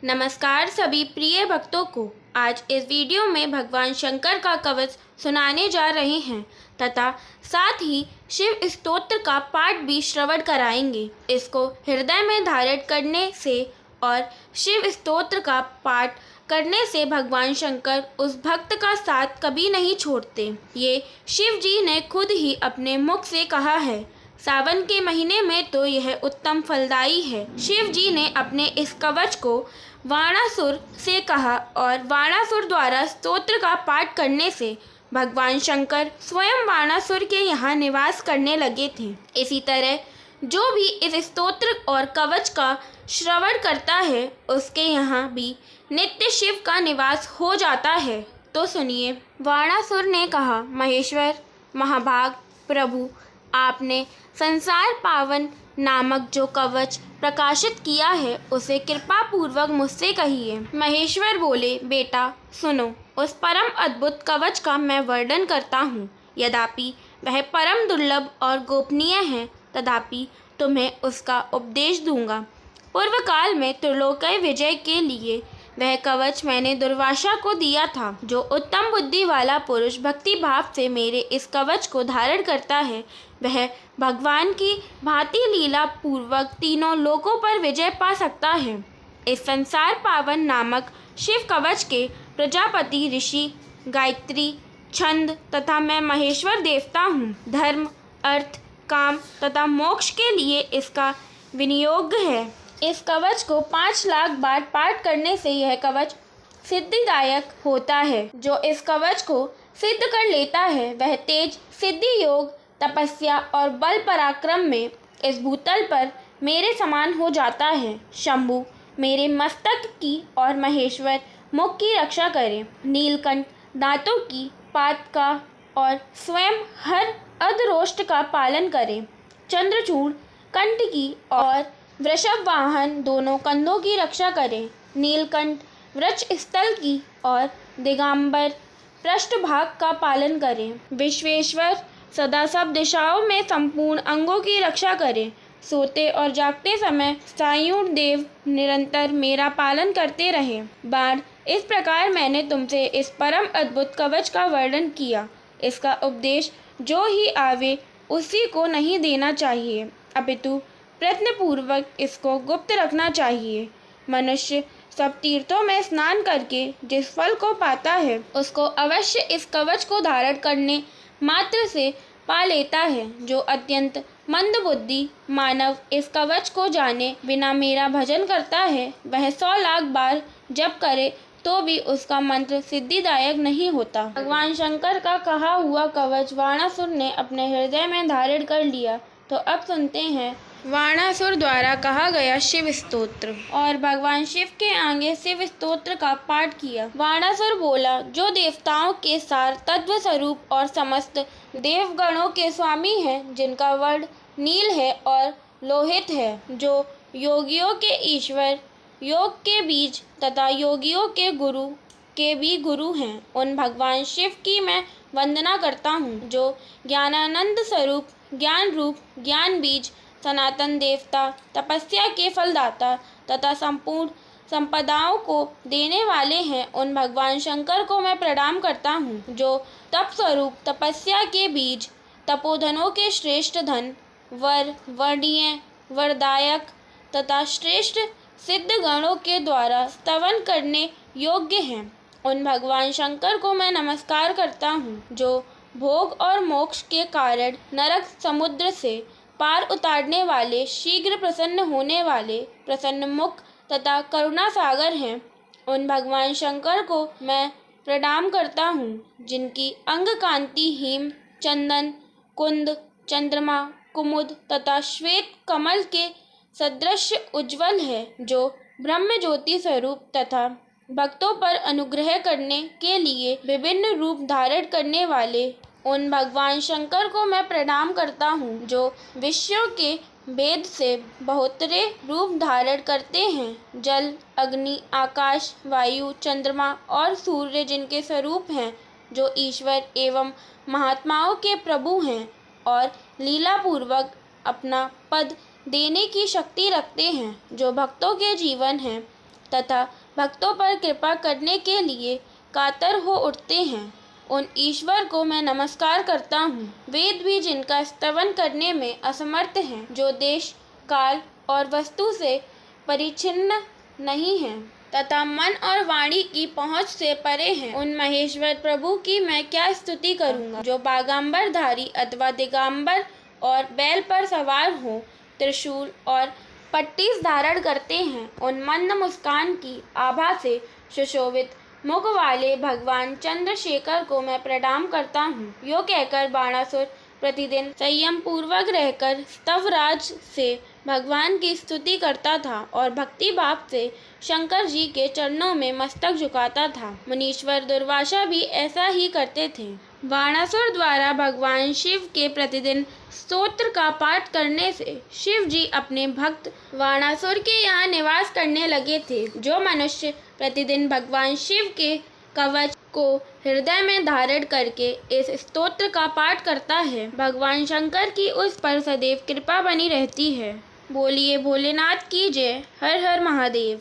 नमस्कार सभी प्रिय भक्तों को। आज इस वीडियो में भगवान शंकर का कवच सुनाने जा रहे हैं तथा साथ ही शिव स्तोत्र का पाठ भी श्रवण कराएंगे। इसको हृदय में धारण करने से और शिव स्तोत्र का पाठ करने से भगवान शंकर उस भक्त का साथ कभी नहीं छोड़ते। ये शिव जी ने खुद ही अपने मुख से कहा है। सावन के महीने में तो यह उत्तम फलदायी है। शिव जी ने अपने इस कवच को वाणासुर से कहा और वाणासुर द्वारा स्तोत्र का पाठ करने से भगवान शंकर स्वयं वाणासुर के यहाँ निवास करने लगे थे। इसी तरह जो भी इस स्तोत्र और कवच का श्रवण करता है उसके यहाँ भी नित्य शिव का निवास हो जाता है। तो सुनिए। वाणासुर ने कहा, महेश्वर महाभाग प्रभु, आपने संसार पावन नामक जो कवच प्रकाशित किया है उसे कृपा पूर्वक मुझसे कहिए। महेश्वर बोले, बेटा सुनो, उस परम अद्भुत कवच का मैं वर्णन करता हूँ। यद्यपि वह परम दुर्लभ और गोपनीय है तथापि तुम्हें उसका उपदेश दूंगा। पूर्व काल में त्रिलोकय विजय के लिए वह कवच मैंने दुर्वासा को दिया था। जो उत्तम बुद्धि वाला पुरुष भक्ति भाव से मेरे इस कवच को धारण करता है वह भगवान की भांति लीला पूर्वक तीनों लोकों पर विजय पा सकता है। इस संसार पावन नामक शिव कवच के प्रजापति ऋषि, गायत्री, छंद तथा मैं महेश्वर देवता हूँ। धर्म, अर्थ, काम तथा मोक्ष के लिए इसका विनियोग है। इस कवच को 5 लाख बार पाठ करने से यह कवच सिद्धिदायक होता है। जो इस कवच को सिद्ध कर लेता है वह तेज, सिद्धि, योग, तपस्या और बल पराक्रम में इस भूतल पर मेरे समान हो जाता है। शंभु मेरे मस्तक की और महेश्वर मुख की रक्षा करें। नीलकंठ दांतों की पात का और स्वयं हर अधरोष्ट का पालन करें। चंद्रचूड़ कंठ की और वृषभ वाहन दोनों कंधों की रक्षा करें। नीलकंठ वृक्ष स्थल की और दिगंबर पृष्ठभाग का पालन करें। विश्वेश्वर सदा सब दिशाओं में संपूर्ण अंगों की रक्षा करें। सोते और जागते समय सायुण देव निरंतर मेरा पालन करते रहें। बाण इस प्रकार मैंने तुमसे इस परम अद्भुत कवच का वर्णन किया। इसका उपदेश जो ही आवे उसी को नहीं देना चाहिए अपितु प्रयत्नपूर्वक इसको गुप्त रखना चाहिए। मनुष्य सब तीर्थों में स्नान करके जिस फल को पाता है उसको अवश्य इस कवच को धारण करने मात्र से पा लेता है। जो अत्यंत मंदबुद्धि मानव इस कवच को जाने बिना मेरा भजन करता है वह 100 लाख बार जप करे तो भी उसका मंत्र सिद्धिदायक नहीं होता। भगवान शंकर का कहा हुआ कवच वाणासुर ने अपने हृदय में धारण कर लिया। तो अब सुनते हैं वाणासुर द्वारा कहा गया शिव स्तोत्र। और भगवान शिव के आगे शिव स्तोत्र का पाठ किया। वाणासुर बोला, जो देवताओं के सार तत्व स्वरूप और समस्त देवगणों के स्वामी हैं, जिनका वर्ण नील है और लोहित है, जो योगियों के ईश्वर, योग के बीज तथा योगियों के गुरु के भी गुरु हैं, उन भगवान शिव की मैं वंदना करता हूँ। जो ज्ञानानंद स्वरूप, ज्ञान रूप, ज्ञान बीज, सनातन देवता, तपस्या के फलदाता तथा संपूर्ण संपदाओं को देने वाले हैं, उन भगवान शंकर को मैं प्रणाम करता हूँ। जो तप स्वरूप, तपस्या के बीज, तपोधनों के श्रेष्ठ धन, वर, वर्णीय, वरदायक तथा श्रेष्ठ सिद्ध गणों के द्वारा स्तवन करने योग्य हैं, उन भगवान शंकर को मैं नमस्कार करता हूँ। जो भोग और मोक्ष के कारण नरक समुद्र से पार उतारने वाले, शीघ्र प्रसन्न होने वाले, प्रसन्न मुख तथा करुणा सागर हैं, उन भगवान शंकर को मैं प्रणाम करता हूँ। जिनकी अंग कांति हिम, चंदन, कुंद, चंद्रमा, कुमुद तथा श्वेत कमल के सदृश उज्ज्वल है। जो ब्रह्म ज्योति स्वरूप तथा भक्तों पर अनुग्रह करने के लिए विभिन्न रूप धारण करने वाले, उन भगवान शंकर को मैं प्रणाम करता हूँ। जो विश्वों के भेद से बहुतरे रूप धारण करते हैं। जल, अग्नि, आकाश, वायु, चंद्रमा और सूर्य जिनके स्वरूप हैं, जो ईश्वर एवं महात्माओं के प्रभु हैं और लीला पूर्वक अपना पद देने की शक्ति रखते हैं, जो भक्तों के जीवन हैं, तथा भक्तों पर कृपा करने के लिए कातर हो उठते हैं, उन ईश्वर को मैं नमस्कार करता हूँ। वेद भी जिनका स्तवन करने में असमर्थ हैं, जो देश, काल और वस्तु से परिच्छिन्न नहीं हैं तथा मन और वाणी की पहुँच से परे हैं, उन महेश्वर प्रभु की मैं क्या स्तुति करूँगा, जो बागांबरधारी अथवा दिगंबर और बैल पर सवार हो, त्रिशूल और पट्टिस धारण करते हैं। उन मंद मुस्कान की आभा से सुशोभित मुख वाले भगवान चंद्रशेखर को मैं प्रणाम करता हूँ। यो कहकर बाणासुर प्रतिदिन संयम पूर्वक रहकर स्तवराज से भगवान की स्तुति करता था और भक्ति भाव से शंकर जी के चरणों में मस्तक झुकाता था। मुनीश्वर दुर्वासा भी ऐसा ही करते थे। बाणासुर द्वारा भगवान शिव के प्रतिदिन स्तोत्र का पाठ करने से शिव जी अपने भक्त बाणासुर के यहाँ निवास करने लगे थे। जो मनुष्य प्रतिदिन भगवान शिव के कवच को हृदय में धारण करके इस स्तोत्र का पाठ करता है, भगवान शंकर की उस पर सदैव कृपा बनी रहती है। बोलिए भोलेनाथ की जय। हर हर महादेव।